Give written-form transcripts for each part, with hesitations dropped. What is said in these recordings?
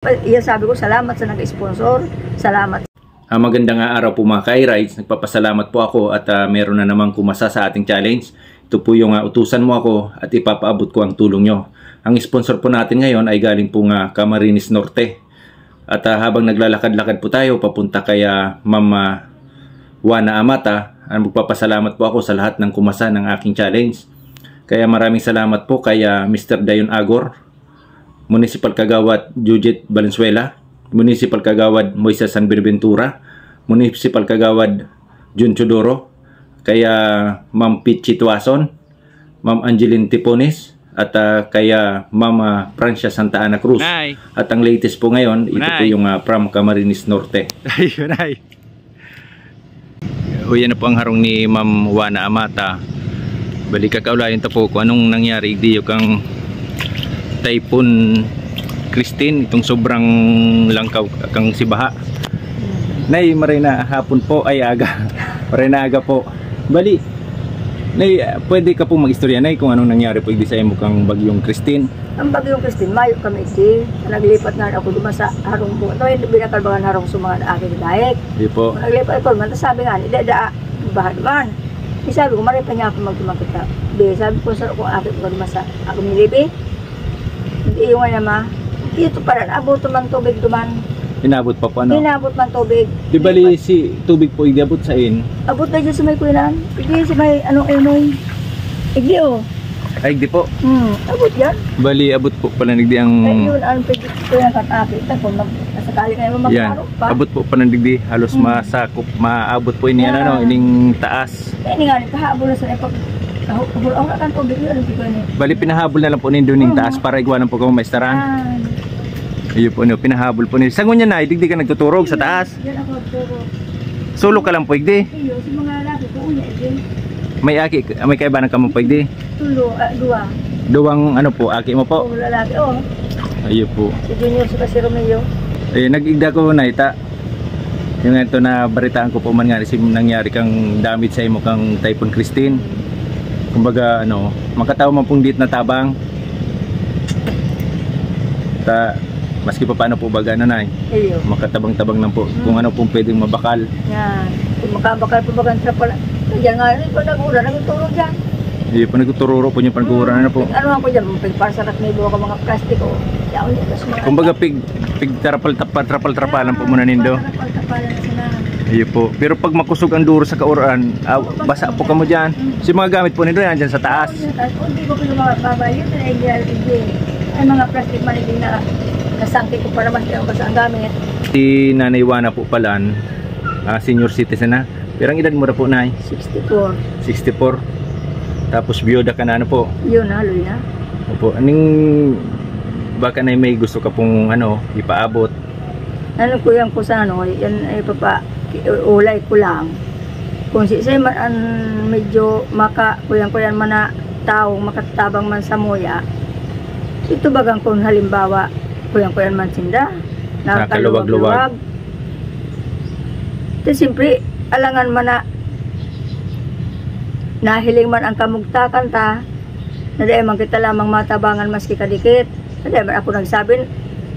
Iya, sabi ko, salamat sa nag-sponsor. Salamat. Magandang araw po mga ka-rides. Nagpapasalamat po ako at meron na namang kumasa sa ating challenge. Ito po yung utusan mo ako at ipapaabot ko ang tulong nyo. Ang sponsor po natin ngayon ay galing po Camarines Norte. At habang naglalakad-lakad po tayo papunta kay Ma'am Juana Amata, magpapasalamat po ako sa lahat ng kumasa ng aking challenge. Kaya maraming salamat po kay Mr. Dayon Agor, Municipal Kagawad Jujet Valenzuela, Municipal Kagawad Moises San Binaventura, Municipal Kagawad Jun Chodoro, kaya Ma'am Pichi Tuason, Ma'am Angeline Tipones, at kaya Ma'am Francia Santa Ana Cruz. Nay. At ang latest po ngayon, ito po yung from Camarines Norte. Ayun ay. O yan na po ang harong ni Ma'am Juana Amata. Balik kakaulayan ta po kung anong nangyari di yung kang Typhoon Christine, itong sobrang langkaw kang sibaha. Nay, maray na hapon po ay aga. Maray na aga po. Bali, Nay, pwede ka po mag-istorya, Nay, kung anong nangyari po sa imo kang bagyong Christine. Ang bagyong Christine, mayo kami iti. Naglipat nga ako duma sa harong po. Ito yung binakalbangan harong sumangan aking daik. Di po. Naglipat ako, man, sabi nga, ida bahan man. Sabi ko, maray pa niya ako magtumakita. Sabi ko, sa kung aking ko duma sa ako nilibi. Hindi yung naman, ito pala, abot man tubig duman. Inabot pa po ano? Inabot man tubig. Di bali si tubig po iabot sa in? Abot na dyan sa may kuinan. Hindi sa may anong enoy. Igdi o. Ay, di po. Abot yan. Bali, abot po pala nigdi ang... Ay, yun, ang pwede ko yan katapit. Kung nasakali ka naman magkarok pa. Abot po pala nigdi. Halos masakop, maabot po ini ano, ining taas. Kaya nga, kahabol na sa epag. Kahul ang kan tubig yun. Bali, pinahabol na lang po nindo ning taas para igwanan po kamo maistaran. Ayun po, pinahabol po niyo. Sangon niya na, digdi ka nagtuturog sa taas. Yan ako nagturog. Solo ka lang po igdi. Iyo, si mga laki po unya igdi. May kaiba ng kamo po igdi. Dua. Duwang ano po, aki mo po. Puro lalaki, oh. Ayun po. Si Junior, si Kasi Romeo. Ayun, nag-igda ko na ita. Yung ito na baritaan ko po man nga nangyari kang damage sa imo kang Typhoon Christine. Kumbaga ano, makatawa man pong dit na tabang. Maski pa paano po baga na nay. Iyo. Makatabang-tabang lang po kung ano pong pwedeng mabakal. Yan. Kung makabakal po bagang trapal. Diyan nga, ito nag-ura, nagtulog dyan. Hindi po nagtutururo po yung panagkuran na po. Ano ako dyan, para sa may buha ka mga plastiko. Yaon dito sa mga... Kumbaga pig trapal-trapalan po muna nindo. Trapal-trapalan na sila. Iyo po. Pero pag makusog ang duro sa kauran, basa po kamo dyan. Si mga gamit po nindo yan dyan sa taas. Hindi ko pinababay. Yun na ay mga plastic maniging na nasangkit ko para mas kaya basa ang gamit. Si Nanay Juana po palan, senior citizen na. Pero ang edad mo na po, Nay? 64. 64. Tapos biyoda ka na ano po? Yun, haloy na. Opo. Aning baka na may gusto ka pong ano, ipaabot? Ano ko yan ko sa ano, yan ay ulay ko lang. Kung si Isay man ang medyo kuyan man na tao, makatabang man sa muya, ito bagang kung halimbawa, kuyan man sinda, nakaluwag-luwag. Ito siyempre, alangan man na nahiling man ang kamugtakan ta, na dahil man kita lamang matabangan maski kadikit. Na dahil man ako nagsabi,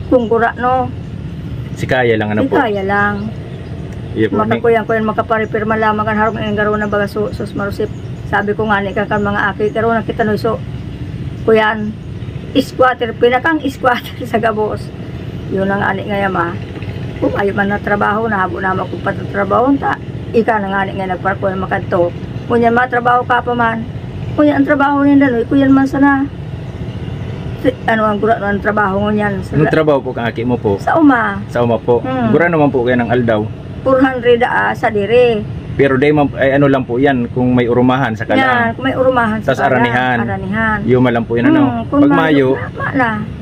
kung kura no. Si kaya lang ano po? Si kaya lang. Makakuyan makaparipirma lamang kan harong ng garo na baga sus marusip. Sabi ko nga ni kan mga aki, garo na kita no iso. Kuyan, squatter, pinakang squatter sa gabos. Yun ang ani nga yama. Kung ayaw man na trabaho, nahabo naman kung patatrabaho ta. Ika na nga ani nga nagparko na makanto. Kunya matrabaho ka pa man. Kunya ang trabaho niyan daloy, kuyan man sana. Ano ang gura ng trabaho niyan? Anong trabaho po kang aki mo po? Sa uma. Sa uma po. Gura naman po kayo ng aldaw. 400 sa dire. Pero day ay ano lang po yan kung may urumahan sa kalang. Yan, kung may urumahan sa tas aranihan. Yuma lang po yan ano. Pag mayo,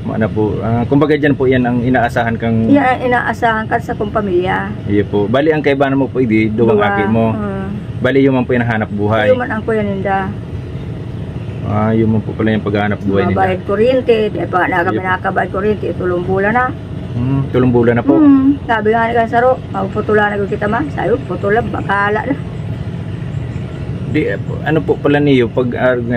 mana po. Kumbaga dyan po yan ang inaasahan kang... Yan ang inaasahan ka sa kong pamilya. Iyo po. Bali ang kaibahan mo po hindi, duwang aki mo. Bali yung man po yung hanap buhay. Yung man ang kuya ninda. Yung man po pala yung paghanap buhay nila. Bayad kuryente, dahil pa na kami nakabayad kuryente, tulong bulan na. Tulong bulan na po. Sabi nga ni Kansaro, magputulan na kita ma. Sabi, putulan, bakala na. Di, ano po pala niyo, pag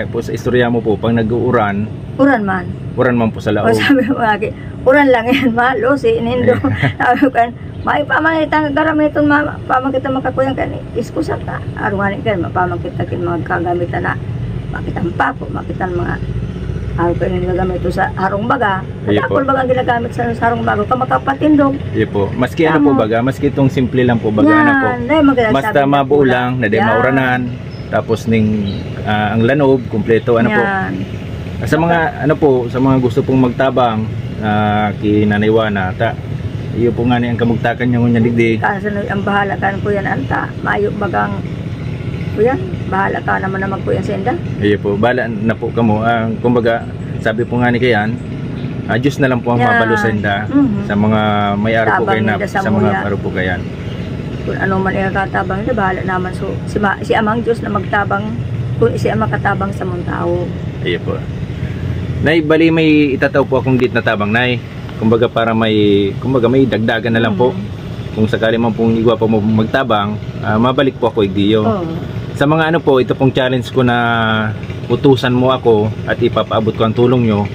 po sa istorya mo po, pag nag-uuran. Uran man. uran man po sa O laog. sabi mo lagi, uran lang yan, malo, si Nindo. Sabi ko kan, may pamangitan garamiton pamakita makakuyang kan, iskusa ka. Arwani kan, mapamakita kin mga kagamitan na, makitan pako, makitan mga araw ko yung ginagamit ito sa harong baga. Iya At po. ako baga ginagamit sa harong baga, ka makapatindog. Iya po. Maski ano po baga, maski itong simple lang po baga na po. Basta mabuo lang, na di mauranan, tapos ning ang lanob, kumpleto ano po. Sa mga ano po, sa mga gusto pong magtabang kinanaywana ta. Iyo po nga ni ang kamugtakan yung digdi. Kasan ang bahala kan ko yan anta, maayo bagang kuya, bahala ka naman na magkuya senda. Iyo po, bala na po kamo. Kumbaga, sabi po nga ni kayan, Diyos na lang po ang mabalo sa inda sa mga may araw po kayo na sa mga araw po kayan. Kung ano man ikatabang na bahala naman so si Amang Diyos na magtabang kung si Ama katabang sa mong tao. Iyo po. Nay, bali may itataw po akong git na tabang, Nay. Kumbaga para may dagdagan na lang po. Kung sakali man pong igwa po mo magtabang, mabalik po ako igdiyo. Sa mga ano po, ito pong challenge ko na utusan mo ako at ipapaabot ko ang tulong nyo.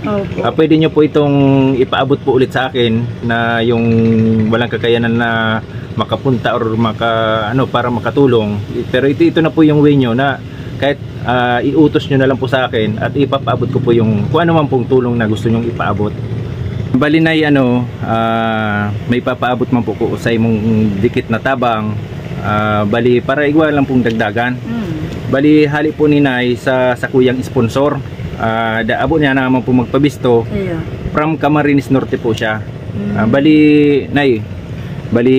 Pwede nyo po itong ipaabot po ulit sa akin na yung walang kakayanan na makapunta or para makatulong. Pero ito na po yung way nyo na kahit iutos nyo na lang po sa akin at ipapaabot ko po yung kung ano man pong tulong na gusto nyong ipaabot. Bali na may papaabot man po ko sa imong dikit na tabang. Bali para igwa lang pong dagdagan. Bali hali po ni Nay sa kuyang sponsor. Daabo niya naman po magpabisto. From Camarines Norte po siya. Bali Nay, bali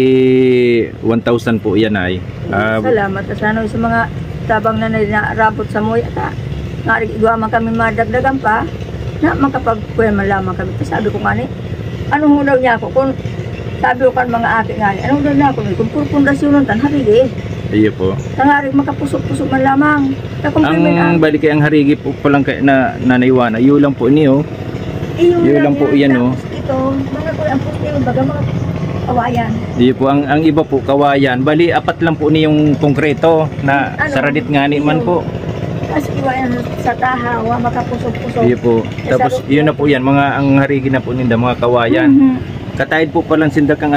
1,000 po yan, Nay. Salamat sa mga tabang na narabot sa moy ata. Igwa man kami madagdagan pa na makapagkuya man lamang kami. Sabi ko nga ni, anong daw niya ako kung sabi ko kan mga ate nga ni, anong daw niya ako kung purpundasyon ng tanharigi. Iyo po. Tangarig makapusok-pusok man lamang. Ang balik kay ang harigi po palang kay na nanaywana. Iyo lang po niyo. Iyo lang po yan o. Ito, mga kuya ang puti yung baga mga kawayan. Iyo po, ang iba po kawayan. Bali apat lang po niyong konkreto na saradit nga ni man po. Tapos iwayan sa tahawa, makapusok-pusok. Iyo po. Tapos yun na po yan, ang harigi na po ninda, mga kawayan. Katahid po palang sinda kang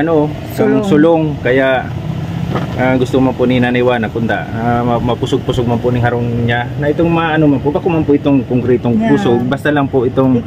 sulong. Kaya gusto man po ni Nanaywana kunda mapusog-pusog man po ning harong niya. Na itong maano man po, bako man po itong konkretong pusog. Basta lang po itong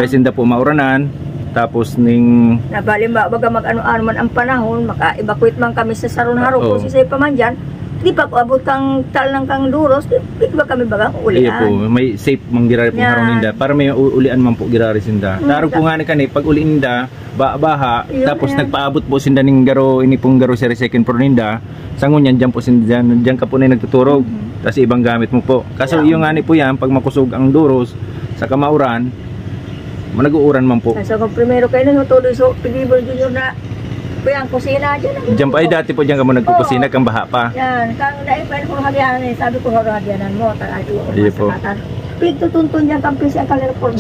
sinda po mauranan. Tapos ning nabalim baga mag-ano-ano man ang panahon, maka-evacuate man kami sa Sarun-Harong kung sisay pa man dyan. Di pa ko abot kang talang kang duros, di ba kami baga ulian? Iya po, may safe mang girari po harong ninda para may ulian man po girari sinda. Tarong po nga ni kani pag uli ninda baha tapos nagpaabot po sinda ning garo ini pong garo sa second floor ninda. Sangon yan diyan po sinda diyan ka po na nagtuturog. Tapos ibang gamit mo po. Kaso yung nga ni po yan pag makusog ang duros sa kamauran, managuuran man po. Kaso kung primero kayo nang tuloy so Pigibol Junior na kuya ang kusina dyan. Diyan pa ay dati po diyan ka mo nagkukusina kang baha pa. Yan, kang naipin ko hagyanan eh. Sabi ko hagyanan mo, Iya po. Pigtutuntun dyan kang pisi ang kalerpon.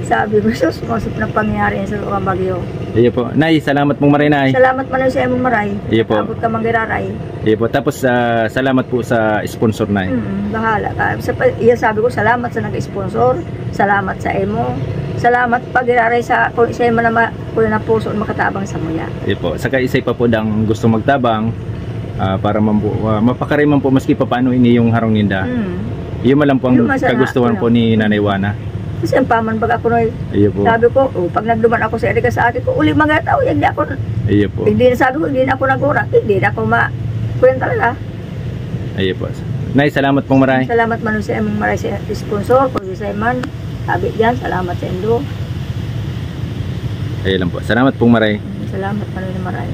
Sabi ko, sus, masip na pangyayari sa mga bagyo. Iya po. Nay, salamat mong maray, Nay. Salamat man sa imong maray. Iya po. Abot ka manggiraray. Iya po. Tapos salamat po sa sponsor, Nay. Bahala ka. Iya sabi ko, salamat sa nag-sponsor. Salamat sa imo. Salamat pag-iraray sa kung isa man na puso makatabang sa muya. Iya po. Saka isay pa po dang gusto magtabang para mapakaray man po maski pa paano ini yung harong ninda. Iyo man lang po ang kagustuhan po ni Nanaywana. Kasi ang paman pag ako noy. Iyo po. Sabi ko, pag nagduman ako sa Erika sa akin ko, uli mga tao, hindi ako. Iyo po. Hindi na sabi ko, hindi na ako nagura. Hindi na ako kuyan talaga. Iyo po. Nay, salamat pong maray. Salamat man sa imong maray sa sponsor, kung sa man. Sabi diyan, salamat sa indo. Ayun lang po. Salamat pong maray. Salamat man maray.